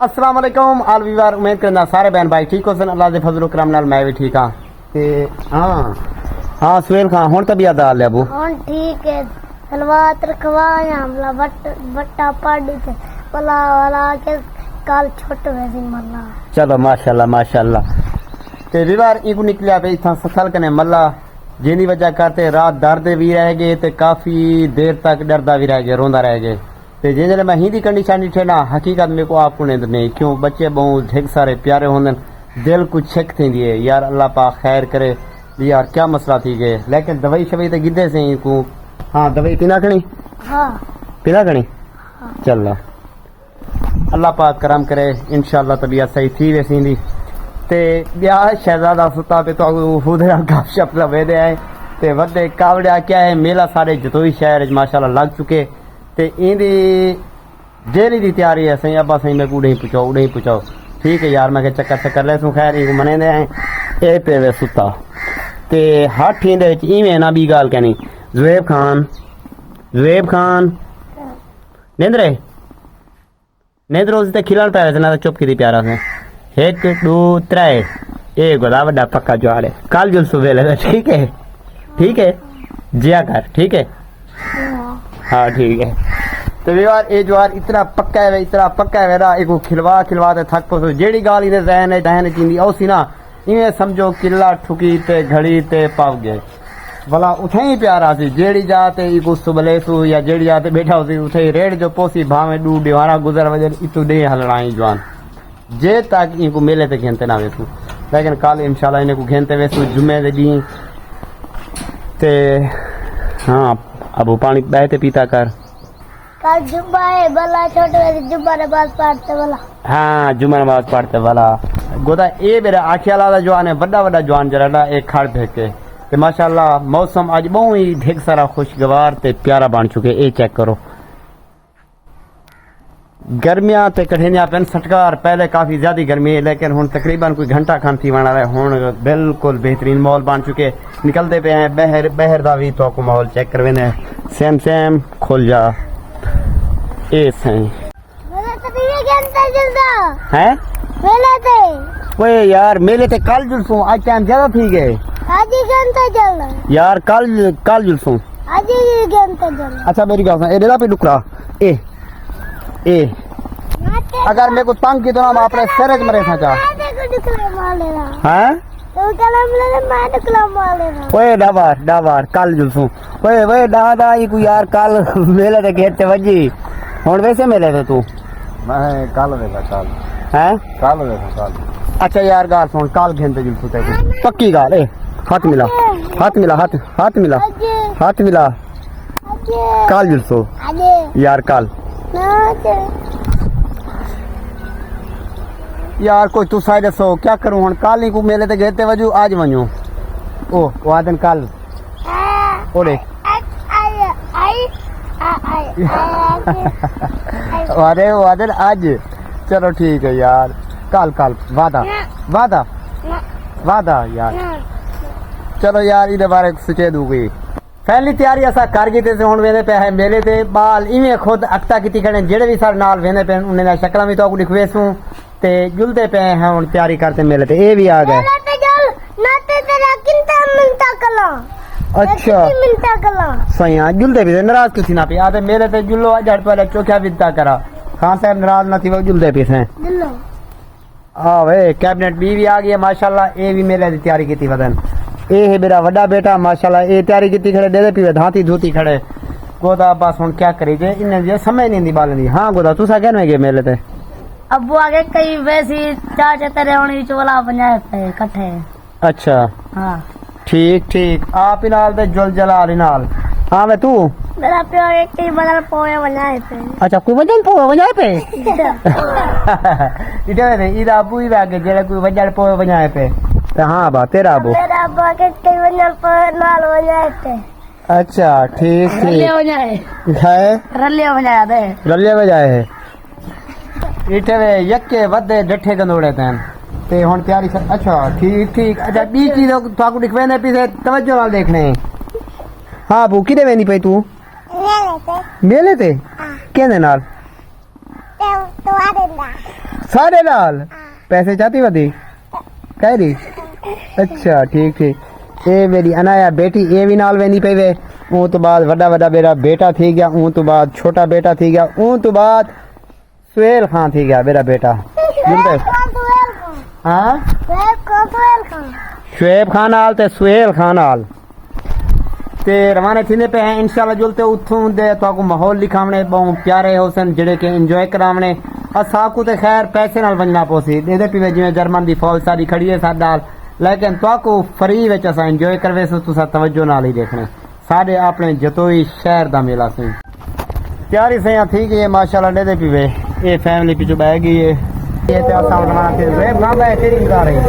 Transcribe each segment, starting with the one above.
अस्सलाम वालेकुम आल वीवर। उम्मीद करना सारे बहन भाई ठीक हो सन। अल्लाह दे फजल करम नाल मैं भी ठीक हां। ते हां सुहेल खान हुन तबीयत हाल है अबू? हुन ठीक है। सलवात रखवाया हमला बट्टा पाड़ी ते पला वाला के काल छोट वैसी मल्ला। चलो माशाल्लाह माशाल्लाह। ते वीवर इको निकलिया पे इथा सखल कने मल्ला जिंदी वजह करते रात दर्द भी रह गए ते काफी देर तक डरदा भी रह गए, रोंदा रह गए। ते जिस मैं हिंदी कंडीशन ॾिठे ना हकीकत में को आपको नहीं क्यों बच्चे बहुत ढेर सारे प्यारे होंगे, दिल कुछ छिक थी है यार। अल्लाह पाक खैर करे यार, क्या मसला थी गए। लेकिन दवाई शवाई तो गिद्धे से को हाँ दवाई पीना खणी पीना खणी चल अल्लाह पाक करम करे इंशाल्लाह तबीयत सही थी वैसी। ते ब्याह शहजादा सुता पे तो उधर गपशप लवेदे आए ते वड्डे कावड़िया क्या है मेला सारे जतोई शहर माशाल्लाह लग चुके। ते इंदी जेली दी तैयारी है सही अब्बा सही मैं उड़े ही पूछाओ ठीक है यार। मैं चक्कर चक्कर ले सू खैर इको मने दे ए पेवे सुता ते हठ इंदे विच इवें ना बी गाल कहनी ज़ुएब खान नेंद्रे उस ते खिलन पै ना चुप की प्यारा से 1 2 3 ए गोदा वड्डा पक्का ज्वार है कल जुलसू वेले ठीक है जिया कर ठीक है हाँ ठीक है। तो यार ये ज्वार इतना पक्का है मेरा एक खिलवा ते थक पसो जेड़ी गाल इने दहन चींदी औसी ना इवें समझो किला ठुकी ते घड़ी ते पाव गए भला उठे ही प्यारा सी जेड़ी जाते इको सुबले सु या जेड़ी जाते बैठा होसी उठे ही रेड जो पोसी भावे डू दीवारा गुजर वजन इतु दे हलणाई जवान जे तक इको मेले ते खेनते ना वेसु। लेकिन कल इंशाल्लाह इने को खेनते वेसु जुम्मे दे दी। ते हाँ अबू पानी बहते पीता कर कल जुम्मा है भला छोटे वैसे जुम्मा नमाज पढ़ते वाला। हाँ जुम्मा नमाज पढ़ते वाला गोदा ए मेरा आखिया लादा जवान है बड़ा जवान जरा एक खड़ भेके ते माशाल्लाह मौसम आज बहुत ही ढेर सारा खुशगवार ते प्यारा बन चुके। ए चेक करो गर्मियां ते कठिनियां पेन सटकार पहले काफी ज्यादा गर्मी है लेकिन हुन तकरीबन कोई घंटा खन थी वना रहे हुन बिल्कुल बेहतरीन माहौल बन चुके। निकलते पे हैं बहर दा भी तो को माहौल चेक कर वेने सेम खुल जा ए सही मेला तो ये घंटा चलदा हैं मेला ते ओए यार मेले ते कल जुलसू आज टाइम ज्यादा थी गए आज ही घंटा चलना यार कल जुलसू आज ही घंटा चलना। अच्छा मेरी बात सुन ए डेरा पे डुकरा ए अगर मेरे को तंग की तो ना अपने सिर च मरे था हैं ओए डाबार कल जुलसू ओए डादा ई यार कल मेले ते गेट ते वजी हुन वैसे मेले ते तू मैं कल वेखा हैं कल वेखा अच्छा यार गाल सुन कल घेंते जुलसू ते पक्की गाल ए हाथ मिला कल जुलसू यार कल यार कोई तू साइड दसो क्या करूं हुन कल ही को मेले ते गए ते वजू आज वणू ओ वादन कल ओरे अरे वादन आज चलो ठीक है यार कल वादा यार चलो यार इधर बारे सोचे दूंगी पहली तैयारी असा कर गई थे हुन वेंदे पे है मेले ते बाल इवें खुद अक्ता कीती खड़े जेड़े भी सारे नाल वेंदे पे उन्हें दा शक्लां भी तो दिखवेसू ते जुलते पे हैं हुन तैयारी करते मेले ते ए भी आ गए अच्छा सही जुलते भी नाराज किसी ना पे आते मेले ते जुलो अजड़ पहले चोखा विदा करा खान साहब नाराज ना थी वो जुलते पे हैं हां वे कैबिनेट भी आ गई है माशाल्लाह। ए भी मेले दी तैयारी कीती वदन ए है मेरा बड़ा बेटा माशाल्लाह ए तैयारी कीती खड़े दे पीवे धाती धोती खड़े गोदा बस हुन क्या करी जे इन्हें जे समय नहीं दी बालनी। हां गोदा तू सा कहने गए मेले ते अबू आगे कई वैसी चाचा तेरे होनी चोला बनाए पे इकट्ठे। अच्छा हां ठीक आप इनाल ते जुल जलाल इनाल। हां मैं तू मेरा प्यो एक ही बदल पोए बनाए पे। अच्छा कोई वजन पोए बनाए पे इधर ने इधर अबू ही आगे जेड़ा कोई वजन पोए बनाए पे ते हां बा तेरा अबू मेरा अबू के कई वजन पोए नाल बनाए पे। अच्छा ठीक रलिया बनाए है रलिया बनाया है इटे वे यक्के वदे डठे गंदोड़े तन ते हुन तैयारी अच्छा ठीक अच्छा बी चीज ताकू दिखवेने पीछे तवज्जो नाल देखने। हां अबू किदे वेनी पे तू मेले ते केने नाल साढ़े नाल पैसे चाहती वधी कह रही अच्छा ठीक ठीक ये मेरी अनाया बेटी ये भी नाल वेंदी पई वे उन तो बाद वड्डा वड्डा मेरा बेटा थी गया उन तो बाद छोटा बेटा थी गया उन तो बाद सुहेल खान थी गया मेरा बेटा हाँ शुएब खान नाल ते सुहेल खान नाल ते रवाना थींदे पे हैं इंशाल्लाह जुलते उथों दे तो माहौल लिखावने बहुत प्यारे होसन जेड़े के एंजॉय करावने असाकू ते खैर पैसे नाल वजना पोसी दे पीवे जिवें जर्मन दी फौज सारी खड़ी है साडे नाल लेकिन तो फ्री विच असां एंजॉय करवे सो तुसा तवज्जो नाल ही देखने साडे अपने जतोई शहर दा मेला सी तैयारी सही थी गई है माशाल्लाह दे पीवे ये फैमिली पिछू बह गई है ये ते असां रवाना थे रेब गांव है तेरी गुजार रही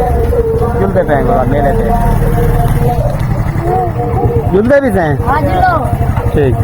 जुलते पे मेले पे जुलते भी सही हाँ जी लो ठीक